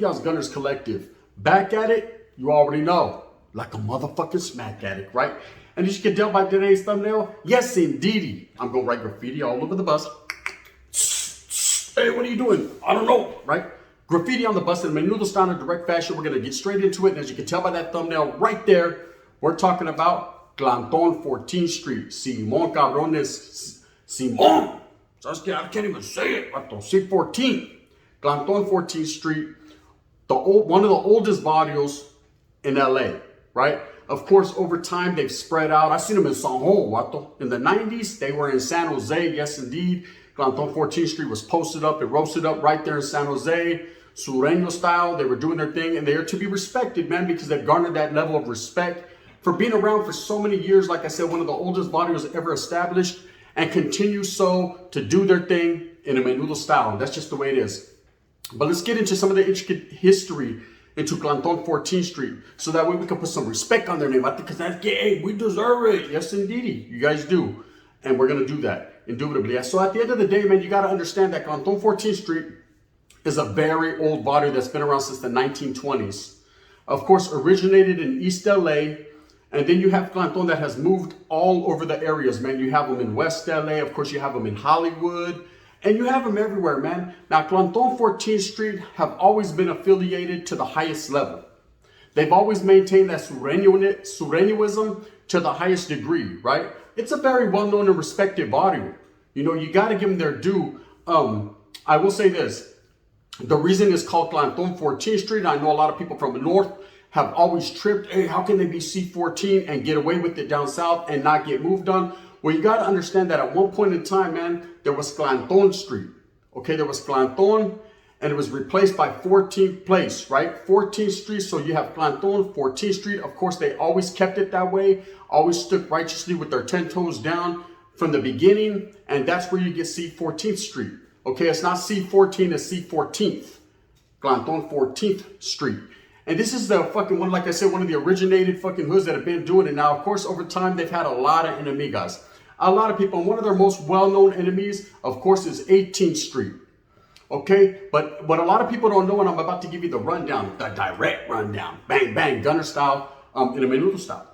Graffiti Gunners Collective. Back at it, you already know. Like a motherfucking smack addict, right? And as you can tell by today's thumbnail, yes indeedy, I'm gonna write graffiti all over the bus. Hey, what are you doing? I don't know, right? Graffiti on the bus in menudo style in direct fashion. We're gonna get straight into it. And as you can tell by that thumbnail right there, we're talking about Clanton 14th Street. Simon cabrones. Simon. I can't even say it. C14. Clanton 14th Street. One of the oldest barrios in LA, right? Of course, over time, they've spread out. I've seen them in San Juan, in the 90s. They were in San Jose, yes, indeed. Clanton 14th Street was posted up and roasted up right there in San Jose. Sureño style, they were doing their thing, and they are to be respected, man, because they've garnered that level of respect for being around for so many years. Like I said, one of the oldest barrios ever established, and continue so to do their thing in a menudo style. That's just the way it is. But let's get into some of the intricate history into Clanton 14th Street, so that way we can put some respect on their name. I think because that's gay, we deserve it. Yes, indeed, you guys do, and we're gonna do that indubitably. So at the end of the day, man, you got to understand that Clanton 14th Street is a very old barrio that's been around since the 1920s. Of course, originated in East LA, and then you have Clanton that has moved all over the areas, man. You have them in West LA, of course, you have them in Hollywood. And you have them everywhere, man. Now, Clanton 14th Street have always been affiliated to the highest level. They've always maintained that Sureñoism to the highest degree, right? It's a very well-known and respected barrio. You know, you got to give them their due. I will say this. The reason it's called Clanton 14th Street, I know a lot of people from the north have always tripped. Hey, how can they be C14 and get away with it down south and not get moved on? Well, you got to understand that at one point in time, man, there was Clanton Street. Okay, there was Clanton, and it was replaced by 14th Place, right? 14th Street, so you have Clanton, 14th Street. Of course, they always kept it that way, always stood righteously with their 10 toes down from the beginning, and that's where you get C14th Street. Okay, it's not C14, it's C14th. Clanton 14th Street. And this is the fucking one, like I said, one of the originated fucking hoods that have been doing it. Now, of course, over time, they've had a lot of enemigas. A lot of people, and one of their most well-known enemies, of course, is 18th Street. Okay, but what a lot of people don't know, and I'm about to give you the rundown, the direct rundown, bang, bang, gunner style, in a menudo style.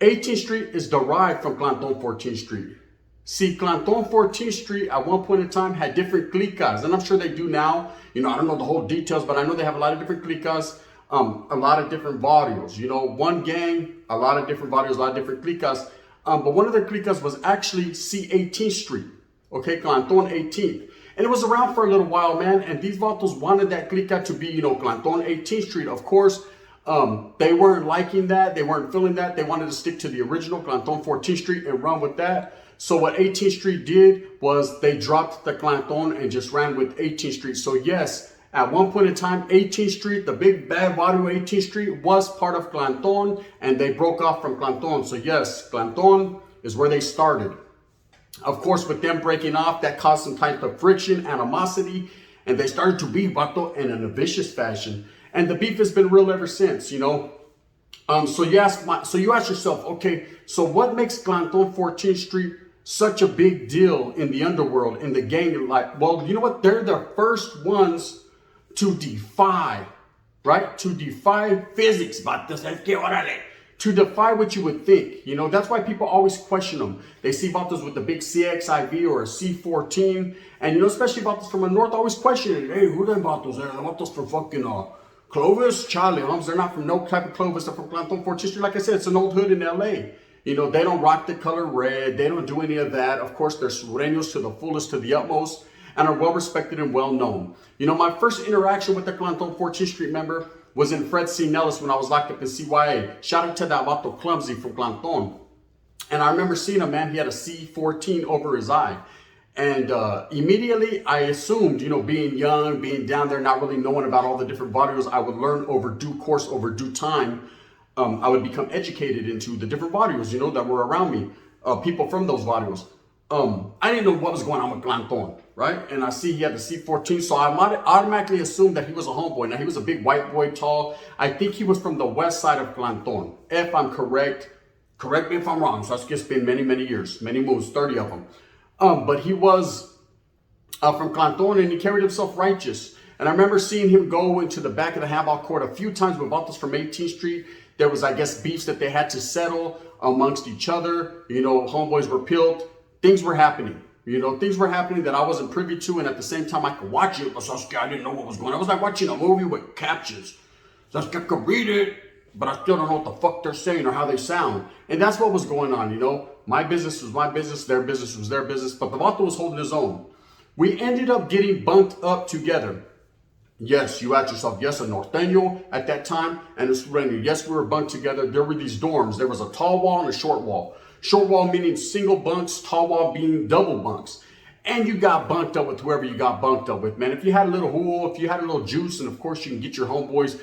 18th Street is derived from Clanton 14th Street. See, Clanton 14th Street at one point in time had different clicas, and I'm sure they do now. You know, I don't know the whole details, but I know they have a lot of different clicas, a lot of different barrios. You know, one gang, a lot of different barrios, a lot of different clicas. But one of their clicas was actually C18th Street, okay, Clanton 18th. And it was around for a little while, man, and these vatos wanted that clica to be, you know, Clanton 18th Street. Of course, they weren't liking that, they weren't feeling that. They wanted to stick to the original Clanton 14th Street and run with that. So what 18th Street did was they dropped the Clanton and just ran with 18th Street. So yes, at one point in time, 18th Street, the big bad barrio 18th Street was part of Clanton, and they broke off from Clanton. So yes, Clanton is where they started. Of course, with them breaking off, that caused some type of friction, animosity, and they started to beef vato in a vicious fashion. And the beef has been real ever since, you know. So you ask yourself, okay, so what makes Clanton 14th Street such a big deal in the underworld, in the gang? Like, well, you know what? They're the first ones to defy, right? To defy physics, to defy what you would think. You know, that's why people always question them. They see vatos with the big CXIV or a C14, and you know, especially vatos from the north always question it. Hey, who them vatos? They're the vatos from fucking Clovis, Charlie. They're not from no type of Clovis. They're from Clanton 14th Street. Like I said, it's an old hood in LA. You know, they don't rock the color red. They don't do any of that. Of course, they're Sureños to the fullest, to the utmost, and are well respected and well known. You know, my first interaction with the Clanton 14th Street member was in Fred C. Nellis when I was locked up in CYA. Shout out to that vato Clumsy from Clanton. And I remember seeing him, man, he had a C14 over his eye. And immediately I assumed, you know, being young, being down there, not really knowing about all the different barrios, I would learn over due course, over due time. I would become educated into the different barrios, you know, that were around me, people from those barrios. I didn't know what was going on with Clanton, right? And I see he had the C14, so I might automatically assume that he was a homeboy. Now, he was a big white boy, tall. I think he was from the west side of Clanton, if I'm correct. Correct me if I'm wrong. So it's been many, many years, many moves, 30 of them. But he was from Clanton, and he carried himself righteous. And I remember seeing him go into the back of the handball court a few times with Vatos from 18th Street. There was, I guess, beefs that they had to settle amongst each other. You know, homeboys were peeled. Things were happening. You know, things were happening that I wasn't privy to, and at the same time I could watch it, but Sasuke, I didn't know what was going on. I was like watching a movie with captions. Sasuke could read it, but I still don't know what the fuck they're saying or how they sound. And that's what was going on, you know. My business was my business, their business was their business, but the Vato was holding his own. We ended up getting bunked up together. Yes, you asked yourself, yes, a Norteño at that time, and a Sureño. Yes, we were bunked together. There were these dorms. There was a tall wall and a short wall. Short wall meaning single bunks, tall wall being double bunks. And you got bunked up with whoever you got bunked up with, man. If you had a little hool, if you had a little juice, and of course you can get your homeboys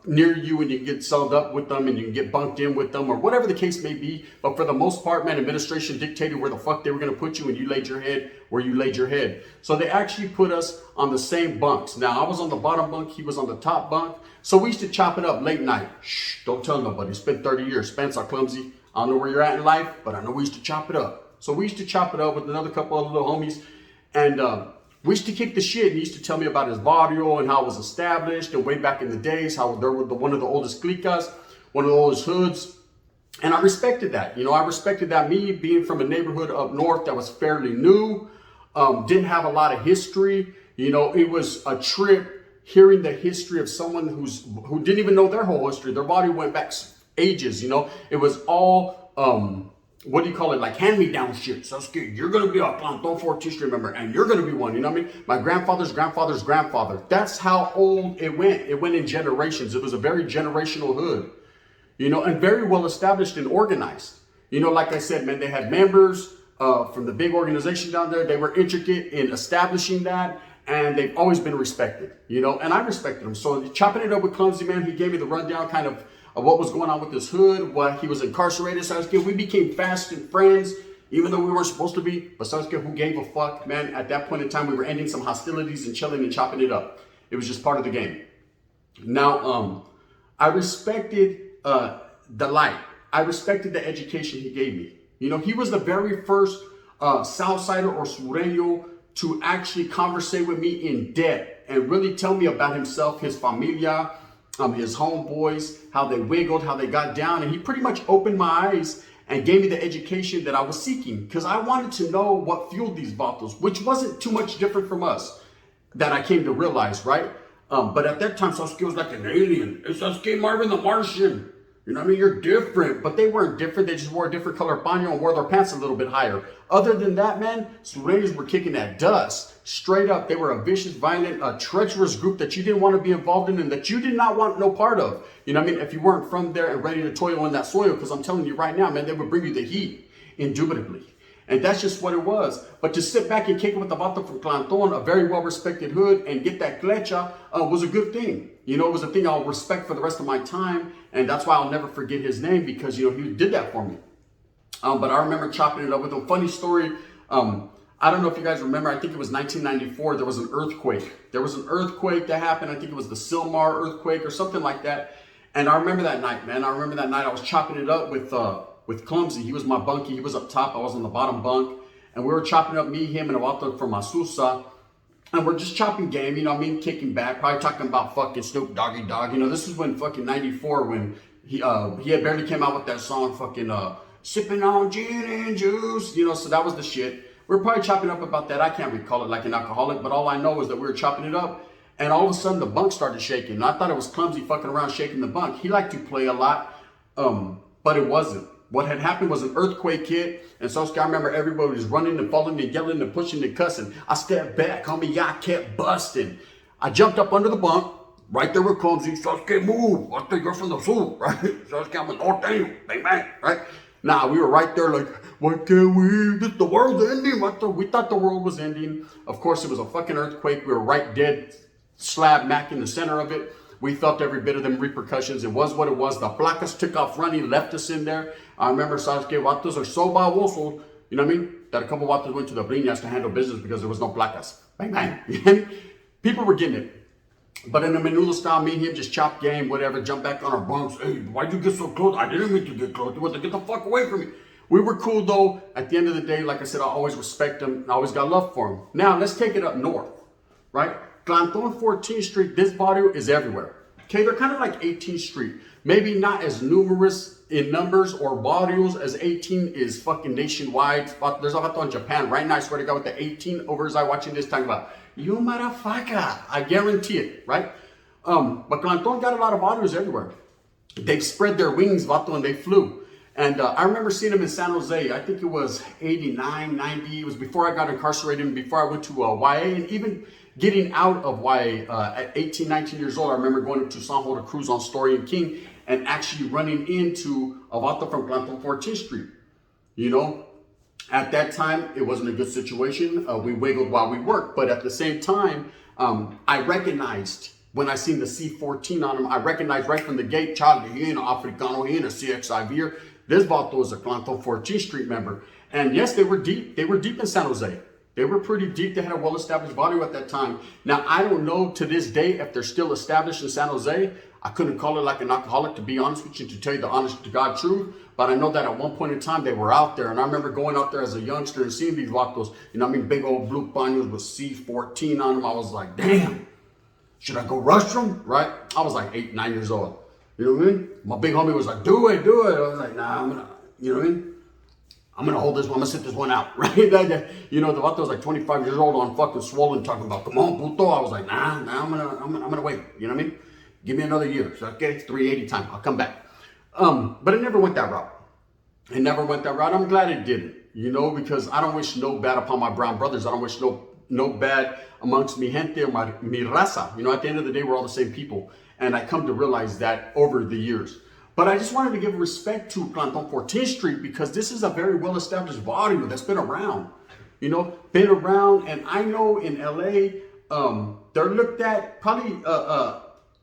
near you and you can get settled up with them and you can get bunked in with them or whatever the case may be. But for the most part, man, administration dictated where the fuck they were going to put you and you laid your head where you laid your head. So they actually put us on the same bunks. Now, I was on the bottom bunk. He was on the top bunk. So we used to chop it up late night. Shh, don't tell nobody. It's been 30 years. Spence, I'm clumsy. I don't know where you're at in life, but I know we used to chop it up. So we used to chop it up with another couple of little homies. And we used to kick the shit. He used to tell me about his Varrio and how it was established and way back in the days, how they were one of the oldest clicas, one of the oldest hoods. And I respected that. You know, I respected that. Me being from a neighborhood up north that was fairly new, didn't have a lot of history. You know, it was a trip hearing the history of someone who didn't even know their whole history. Their body went back ages, you know. It was all what do you call it, like hand-me-down shit. Sasuke, you're going to be a Clanton 14th Street member, and you're going to be one, you know what I mean? My grandfather's grandfather's grandfather. That's how old it went. It went in generations. It was a very generational hood, you know, and very well established and organized. You know, like I said, man, they had members from the big organization down there. They were intricate in establishing that, and they've always been respected, you know, and I respected them. So chopping it up with Clumsy, man, he gave me the rundown kind of what was going on with this hood, why he was incarcerated. Sasuke, we became fast and friends, even though we weren't supposed to be. But Sasuke, who gave a fuck, man? At that point in time, we were ending some hostilities and chilling and chopping it up. It was just part of the game. Now, I respected the light. I respected the education he gave me. You know, he was the very first Southsider or Sureño to actually conversate with me in depth and really tell me about himself, his familia, his homeboys, how they wiggled, how they got down. And he pretty much opened my eyes and gave me the education that I was seeking, because I wanted to know what fueled these Vatos, which wasn't too much different from us, that I came to realize, right? But at that time, Sasuke was like an alien. It's Sasuke Marvin the Martian. You know what I mean? You're different. But they weren't different. They just wore a different color baño and wore their pants a little bit higher. Other than that, man, Sureños were kicking that dust. Straight up, they were a vicious, violent, treacherous group that you didn't want to be involved in and that you did not want no part of. You know what I mean? If you weren't from there and ready to toil in that soil, because I'm telling you right now, man, they would bring you the heat, indubitably. And that's just what it was. But to sit back and kick it with the Vato from Clanton, a very well-respected hood, and get that clecha was a good thing. You know, it was a thing I'll respect for the rest of my time. And that's why I'll never forget his name, because, you know, he did that for me. But I remember chopping it up with him. Funny story. I don't know if you guys remember. I think it was 1994. There was an earthquake. There was an earthquake that happened. I think it was the Silmar earthquake or something like that. And I remember that night, man. I remember that night I was chopping it up with Clumsy. He was my bunkie. He was up top. I was on the bottom bunk. And we were chopping up, me, him, and a Vato from Asusa. And we're just chopping game, you know what I mean? Kicking back, probably talking about fucking Snoop Doggy Dogg. You know, this is when fucking 94, when he had barely came out with that song, fucking sipping on gin and juice. You know, so that was the shit. We were probably chopping up about that. I can't recall it like an alcoholic, but all I know is that we were chopping it up. And all of a sudden, the bunk started shaking. And I thought it was Clumsy fucking around shaking the bunk. He liked to play a lot, but it wasn't. What had happened was an earthquake hit, and so I remember everybody was running and falling and yelling and pushing and cussing. I stepped back, homie, I kept busting. I jumped up under the bunk, right there with Clumsy. Sasuke, move. I think you're from the zoo, right? Sasuke, I'm an Norteño, bang, bang, right? Nah, we were right there like, why can't we? The world's ending. We thought the world was ending. Of course, it was a fucking earthquake. We were right dead, slab mac in the center of it. We felt every bit of them repercussions. It was what it was. The placas took off running, left us in there. I remember Sasuke, Vatos are so babosos, you know what I mean? That a couple Vatos went to the Brinas to handle business because there was no placas. Bang, bang. People were getting it. But in a menudo style, me and him just chopped game, whatever, jump back on our bunks. Hey, why'd you get so close? I didn't mean to get close. You want to get the fuck away from me. We were cool, though. At the end of the day, like I said, I always respect him. I always got love for him. Now, let's take it up north, right? Clanton 14th Street, this barrio is everywhere. Okay, they're kind of like 18th Street. Maybe not as numerous in numbers or barrios as 18 is fucking nationwide. There's a vato in Japan right now, I swear to God, with the 18 over his eye watching this talking about, you motherfucker. I guarantee it, right? But Clanton got a lot of barrios everywhere. They've spread their wings, vato, and they flew. And I remember seeing him in San Jose. I think it was 89, 90. It was before I got incarcerated and before I went to YA. And even getting out of YA at 18, 19 years old, I remember going to Tucson to cruise on Story and King and actually running into a vato from Clanton 14th Street. You know, at that time, it wasn't a good situation. We wiggled while we worked. But at the same time, I recognized when I seen the C14 on him, I recognized right from the gate, Charlie, he ain't an Africano, he ain't a CXI here. This vato was a Clanton 14th Street member. And yes, they were deep. They were deep in San Jose. They were pretty deep. They had a well-established barrio at that time. Now, I don't know to this day if they're still established in San Jose. I couldn't call it like an alcoholic, to be honest with you, to tell you the honest to God truth. But I know that at one point in time, they were out there. And I remember going out there as a youngster and seeing these vatos. You know, I mean, big old blue paños with C14 on them. I was like, damn, should I go rush them? Right? I was like 8, 9 years old. You know what I mean? My big homie was like, do it. I was like, nah, I'm gonna, you know what I mean? I'm gonna hold this one, I'm gonna sit this one out, right? You know, the vato was like 25 years old on fucking swollen talking about, come on, puto. I was like, nah, I'm gonna wait. You know what I mean? Give me another year. So, okay, it's 380 time. I'll come back. But it never went that route. It never went that route. I'm glad it didn't, you know, because I don't wish no bad upon my brown brothers. I don't wish no bad amongst mi gente or mi raza. You know, at the end of the day, we're all the same people. And I come to realize that over the years. But I just wanted to give respect to Clanton 14th Street because this is a very well-established barrio that's been around. You know, been around. And I know in LA, they're looked at probably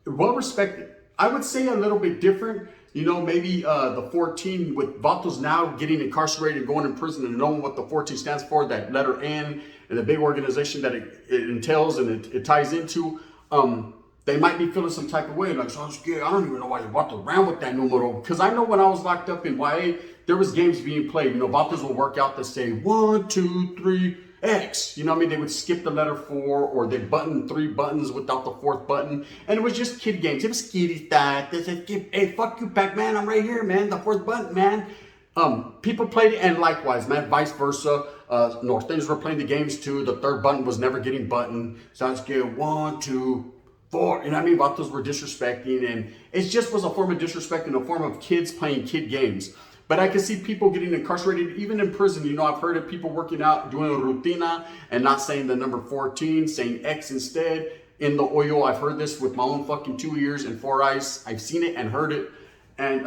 well-respected. I would say a little bit different. You know, maybe the 14 with vatos now getting incarcerated and going in prison and knowing what the 14 stands for, that letter N and the big organization that it entails and it ties into. They might be feeling some type of way, like, so I'm scared. I don't even know why you're vatos around with that numero. Because I know when I was locked up in YA, there was games being played. You know, vatos will work out to say 1, 2, 3, X. You know what I mean? They would skip the letter 4 or they button 3 buttons without the 4th button. And it was just kid games. It was skitty that. They said, hey, fuck you, Pac-Man. I'm right here, man. The 4th button, man. People played it, and likewise, man, vice versa. Northerners were playing the games too. The 3rd button was never getting buttoned. So I was scared 1, 2, 4, you know what I mean? Vatos were disrespecting, and it just was a form of disrespect and a form of kids playing kid games. But I can see people getting incarcerated, even in prison. You know, I've heard of people working out, doing a rutina, and not saying the number 14, saying X instead. In the oil, I've heard this with my own fucking 2 ears and 4 eyes. I've seen it and heard it. And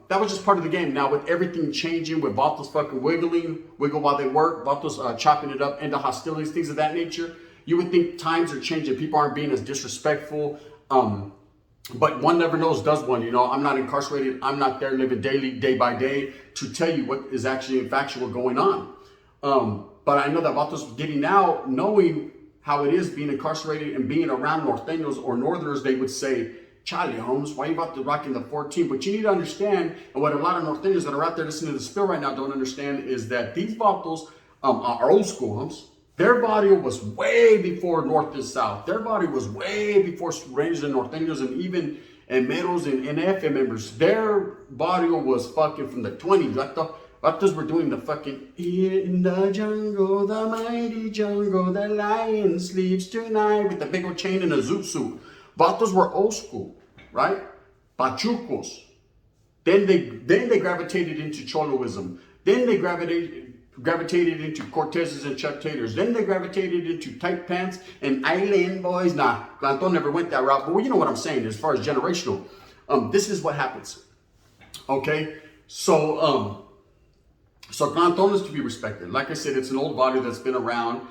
that was just part of the game. Now, with everything changing, with vatos fucking wiggle while they work, vatos chopping it up into hostilities, things of that nature, you would think times are changing. People aren't being as disrespectful. But one never knows, does one? You know, I'm not incarcerated. I'm not there living daily, day by day to tell you what is actually in factual going on. But I know that vatos getting out, knowing how it is being incarcerated and being around Norteños or Northerners, they would say, Charlie Holmes, why are you about to rock in the 14? But you need to understand, and what a lot of Norteños that are out there listening to the spill right now don't understand, is that these vatos are old school, Holmes. Their barrio was way before North and South. Their barrio was way before Rangers and Norteños and even Meros and NF members. Their barrio was fucking from the 20s. Vatos were doing the fucking, in the jungle, the mighty jungle, the lion sleeps tonight, with the big old chain and a zoot suit. Vatos were old school, right? Pachucos. Then they gravitated into Choloism. Then they gravitated into Cortezes and Chuck Taters. Then they gravitated into tight pants and island boys. Nah, Clanton never went that route. But you know what I'm saying as far as generational. This is what happens. Okay? So Clanton is to be respected. Like I said, it's an old body that's been around.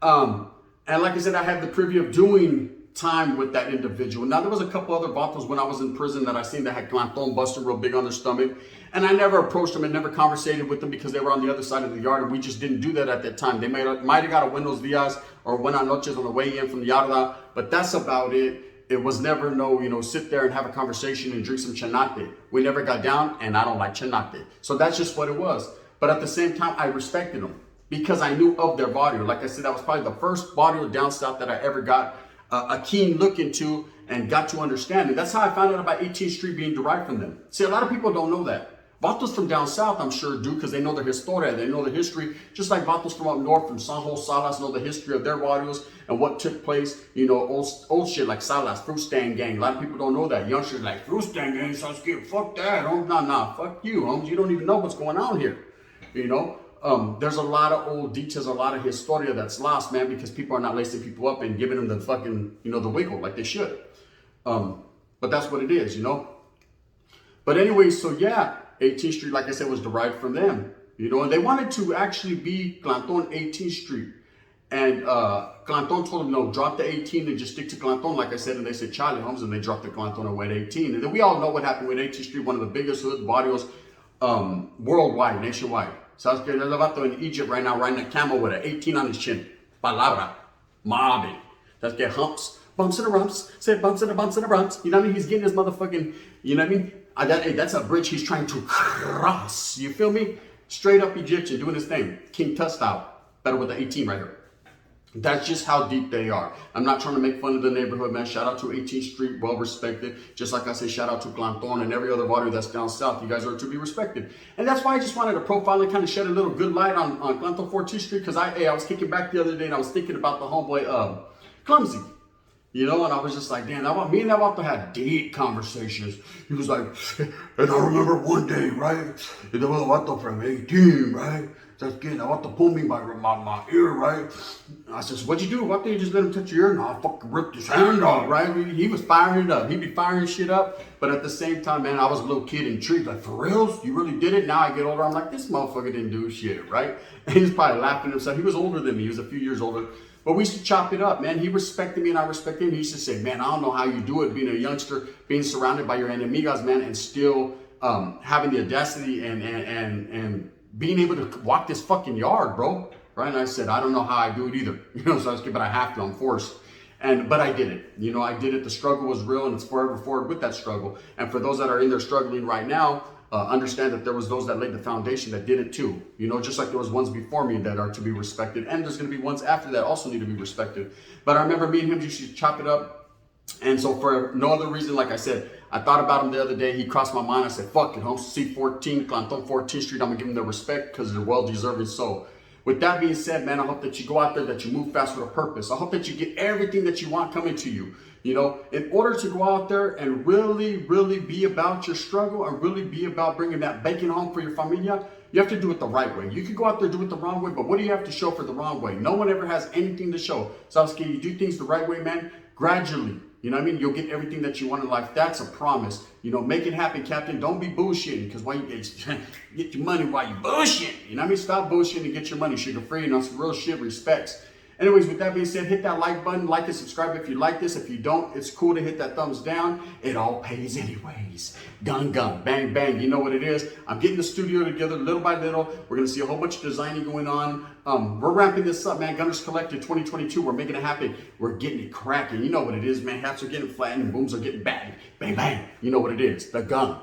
And like I said, I had the privilege of doing time with that individual. Now, there was a couple other vatos when I was in prison that I seen that had Clanton busted real big on their stomach. And I never approached them and never conversated with them because they were on the other side of the yard, and we just didn't do that at that time. They might have got a Buenos Dias or Buenas noches on the way in from the yarda, but that's about it. It was never sit there and have a conversation and drink some chanate. We never got down, and I don't like chanate. So that's just what it was. But at the same time, I respected them because I knew of their barrio. Like I said, that was probably the first barrio down south that I ever got. a keen look into and got to understand. And that's how I found out about 18th Street being derived from them. See, a lot of people don't know that. Vatos from down south, I'm sure, do, because they know their historia, they know the history, just like Vatos from up north, from San Jose, Salas, know the history of their barrios and what took place, you know, old shit like Salas, Fruit Stand Gang. A lot of people don't know that. Youngsters like, Fruit Stand Gang, so scared, fuck that, homes. Nah, fuck you, homes. You don't even know what's going on here, you know? There's a lot of old details, a lot of historia that's lost, man, because people are not lacing people up and giving them the fucking, you know, the wiggle like they should. But that's what it is, you know? But anyway, so yeah, 18th Street, like I said, was derived from them, you know, and they wanted to actually be Clanton 18th Street. And Clanton told them, no, drop the 18 and just stick to Clanton, like I said, and they said, Charlie Holmes, and they dropped the Clanton and went 18. And then we all know what happened with 18th Street, one of the biggest hood barrios worldwide, nationwide. South Carolina, there's a vato in Egypt right now riding a camel with an 18 on his chin. Palabra. Mobbing. That's get humps. Bumps and a rumps. Say bumps and a bumps and a rumps. You know what I mean? He's getting his motherfucking, you know what I mean? That's a bridge he's trying to cross. You feel me? Straight up Egyptian, doing his thing. King Tut style. Better with the 18 right here. That's just how deep they are. I'm not trying to make fun of the neighborhood, man. Shout out to 18th Street, well respected. Just like I say, shout out to Clanton and every other barrio that's down south. You guys are to be respected. And that's why I just wanted to profile and kind of shed a little good light on Clanton 14th Street, because I was kicking back the other day and I was thinking about the homeboy Clumsy. You know, and I was just like, damn, me and that Vato had deep conversations. He was like, and I remember one day, right? The Vato from 18, right? That's getting, I want to pull me by my ear, right? I says, what'd you do? Why didn't you just let him touch your ear? No, I fucking ripped his hand off, right? He was firing it up. He'd be firing shit up. But at the same time, man, I was a little kid intrigued. Like, for reals? You really did it? Now I get older, I'm like, this motherfucker didn't do shit, right? And he's probably laughing himself. He was older than me. He was a few years older. But we used to chop it up, man. He respected me and I respected him. He used to say, man, I don't know how you do it, being a youngster, being surrounded by your enemigas, man, and still having the audacity and being able to walk this fucking yard, bro. Right? And I said, I don't know how I do it either. You know, so I was but I have to, I'm forced. But I did it. You know, I did it. The struggle was real and it's forever forward with that struggle. And for those that are in there struggling right now, understand that there was those that laid the foundation that did it too. You know, just like there was ones before me that are to be respected. And there's going to be ones after that also need to be respected. But I remember me and him used to chop it up. And so for no other reason, like I said, I thought about him the other day. He crossed my mind. I said, fuck it, home C14, Clanton 14th Street. I'm going to give them their respect because they're well-deserving. So with that being said, man, I hope that you go out there, that you move fast with a purpose. I hope that you get everything that you want coming to you. You know, in order to go out there and really, really be about your struggle and really be about bringing that bacon home for your familia, you have to do it the right way. You can go out there and do it the wrong way, but what do you have to show for the wrong way? No one ever has anything to show. So you do things the right way, man, gradually. You know what I mean? You'll get everything that you want in life. That's a promise. You know, make it happen, Captain. Don't be bullshitting, because why you get your money while you bullshitting. You know what I mean? Stop bullshitting and get your money sugar free and on some real shit, respects. Anyways, with that being said, hit that like button, like and subscribe if you like this. If you don't, it's cool to hit that thumbs down. It all pays anyways. Gun, bang, bang. You know what it is. I'm getting the studio together little by little. We're going to see a whole bunch of designing going on. We're ramping this up, man. Gunners Collective 2022. We're making it happen. We're getting it cracking. You know what it is, man. Hats are getting flattened and booms are getting battened. Bang, bang. You know what it is. The gun.